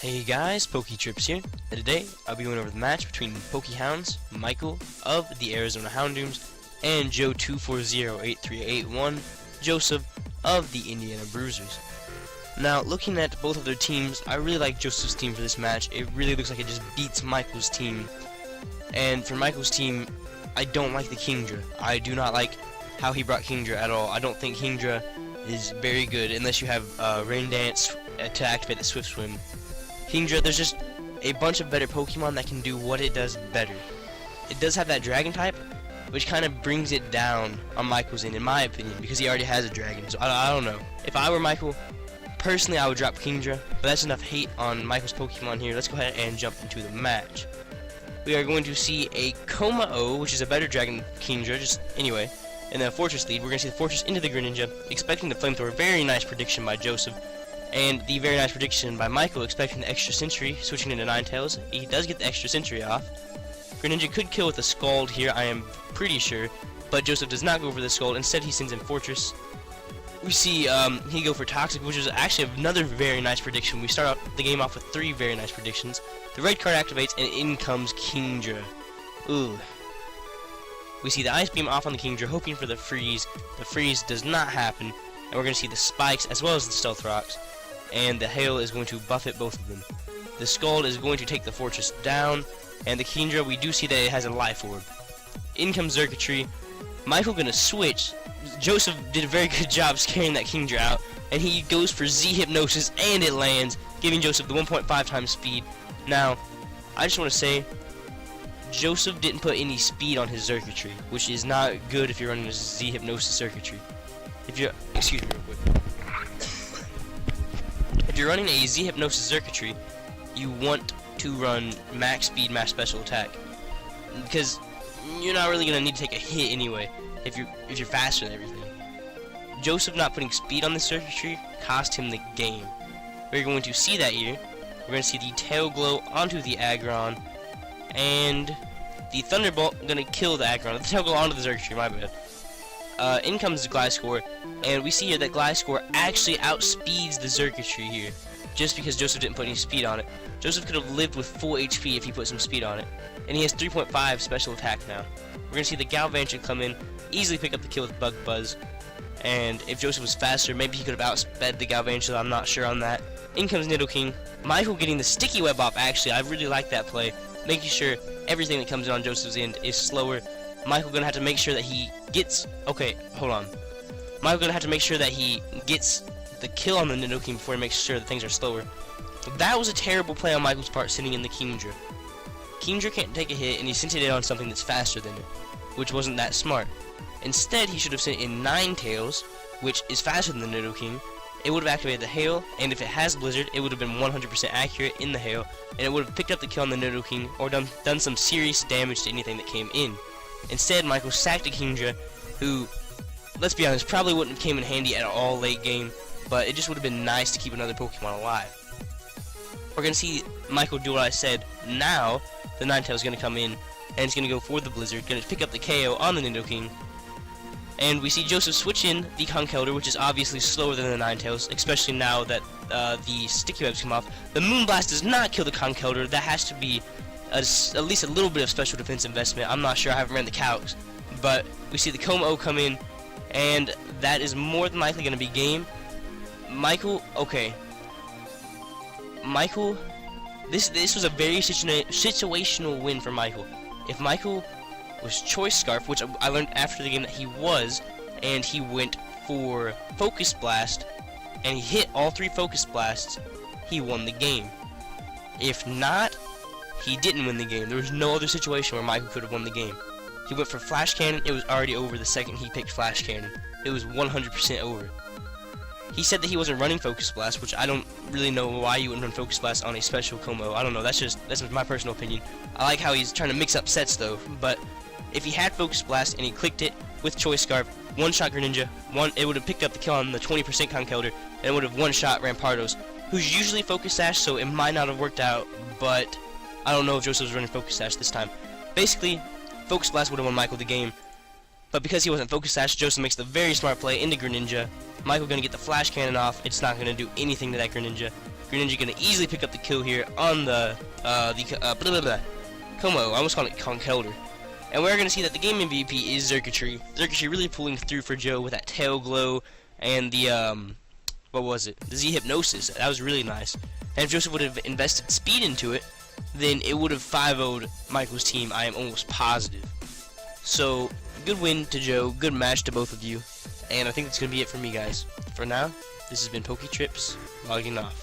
Hey guys, PokeTrips here, and today I'll be going over the match between Hounds, Michael of the Arizona Houndooms, and Joe2408381, Joseph of the Indiana Bruisers. Now, looking at both of their teams, I really like Joseph's team for this match. It really looks like it just beats Michael's team. And for Michael's team, I don't like the Kingdra. I do not like how he brought Kingdra at all. I don't think Kingdra is very good unless you have Rain Dance to activate the Swift Swim. Kingdra, there's just a bunch of better Pokemon that can do what it does better. It does have that Dragon type, which kind of brings it down on Michael's end, in my opinion, because he already has a Dragon. So I don't know. If I were Michael, personally I would drop Kingdra, but that's enough hate on Michael's Pokemon here. Let's go ahead and jump into the match. We are going to see a Kommo-o, which is a better Dragon Kingdra, just anyway. In the Fortress lead, we're going to see the Fortress into the Greninja, expecting the Flamethrower. Very nice prediction by Joseph. And the very nice prediction by Michael, expecting the extra Sentry, switching into Ninetales. He does get the extra Sentry off. Greninja could kill with a Scald here, I am pretty sure. But Joseph does not go for the Scald. Instead, he sends in Fortress. We see he go for Toxic, which is actually another very nice prediction. We start out the game off with 3 very nice predictions. The red card activates, and in comes Kingdra. Ooh. We see the Ice Beam off on the Kingdra, hoping for the Freeze. The Freeze does not happen. And we're going to see the Spikes as well as the Stealth Rocks. And the Hail is going to buffet both of them. The Scald is going to take the Fortress down, and the Kingdra, we do see that it has a Life Orb. In comes Xurkitree. Michael gonna switch. Joseph did a very good job scaring that Kingdra out, and he goes for Z Hypnosis, and it lands, giving Joseph the 1.5 times speed. Now, I just want to say, Joseph didn't put any speed on his Xurkitree, which is not good if you're running a Z Hypnosis Xurkitree. If you're, excuse me real quick. If you're running a Z Hypnosis Xurkitree, you want to run max speed, max special attack, because you're not really gonna need to take a hit anyway if you're faster than everything. Joseph not putting speed on the Xurkitree cost him the game. We're going to see that here. We're going to see the Tail Glow onto the Aggron, and the Thunderbolt gonna kill the Aggron. The Tail Glow onto the Xurkitree, my bad. In comes the Gliscor, and we see here that Gliscor actually outspeeds the Xurkitree here, just because Joseph didn't put any speed on it. Joseph could have lived with full HP if he put some speed on it, and he has 3.5 special attack now. We're going to see the Galvantula come in, easily pick up the kill with Bug Buzz, and if Joseph was faster, maybe he could have outsped the Galvantula, I'm not sure on that. In comes Nidoking. Michael getting the Sticky Web off, actually, I really like that play, making sure everything that comes in on Joseph's end is slower. Michael gonna have to make sure that he gets, okay, hold on. Michael gonna have to make sure that he gets the kill on the Nidoking before he makes sure that things are slower. That was a terrible play on Michael's part, sending in the Kingdra. Kingdra can't take a hit, and he sent it on something that's faster than it, which wasn't that smart. Instead, he should have sent in Ninetales, which is faster than the Nidoking. It would have activated the Hail, and if it has Blizzard, it would have been 100% accurate in the Hail, and it would have picked up the kill on the Nidoking, or done some serious damage to anything that came in. Instead, Michael sacked a Kingdra, who, let's be honest, probably wouldn't have came in handy at all late game, but it just would have been nice to keep another Pokemon alive. We're going to see Michael do what I said. Now, the Ninetales is going to come in, and it's going to go for the Blizzard, going to pick up the KO on the Nidoking. And we see Joseph switch in the Conkeldurr, which is obviously slower than the Ninetales, especially now that the Sticky Webs come off. The Moonblast does not kill the Conkeldurr. That has to be at least a little bit of special defense investment. I'm not sure, I haven't ran the calcs. But we see the Kommo-o come in, and that is more than likely going to be game. Michael, okay. Michael, this was a very situational win for Michael. If Michael was Choice Scarf, which I learned after the game that he was, and he went for Focus Blast, and he hit all 3 Focus Blasts, he won the game. If not, he didn't win the game. There was no other situation where Michael could have won the game. He went for Flash Cannon, it was already over the second he picked Flash Cannon. It was 100% over. He said that he wasn't running Focus Blast, which I don't really know why you wouldn't run Focus Blast on a special Kommo-o. I don't know, that's just my personal opinion. I like how he's trying to mix up sets though, but if he had Focus Blast and he clicked it with Choice Scarf, one-shot Greninja, it would have picked up the kill on the 20% Conkeldurr, and it would have one-shot Rampardos, who's usually Focus Sash, so it might not have worked out, but I don't know if Joseph was running Focus Sash this time. Basically, Focus Blast would have won Michael the game, but because he wasn't Focus Sash, Joseph makes the very smart play into Greninja. Michael gonna get the Flash Cannon off. It's not gonna do anything to that Greninja. Green Ninja gonna easily pick up the kill here on the Como. I almost called it Conkelder. And we're gonna see that the game MVP is Circuitry. Circuitry really pulling through for Joe with that tail glow and the what was it? The Z Hypnosis. That was really nice. And if Joseph would have invested speed into it, then it would have 5-0'd Michael's team. I am almost positive. So good win to Joe. Good match to both of you. And I think that's gonna be it for me, guys. For now, this has been PokeTrips logging off.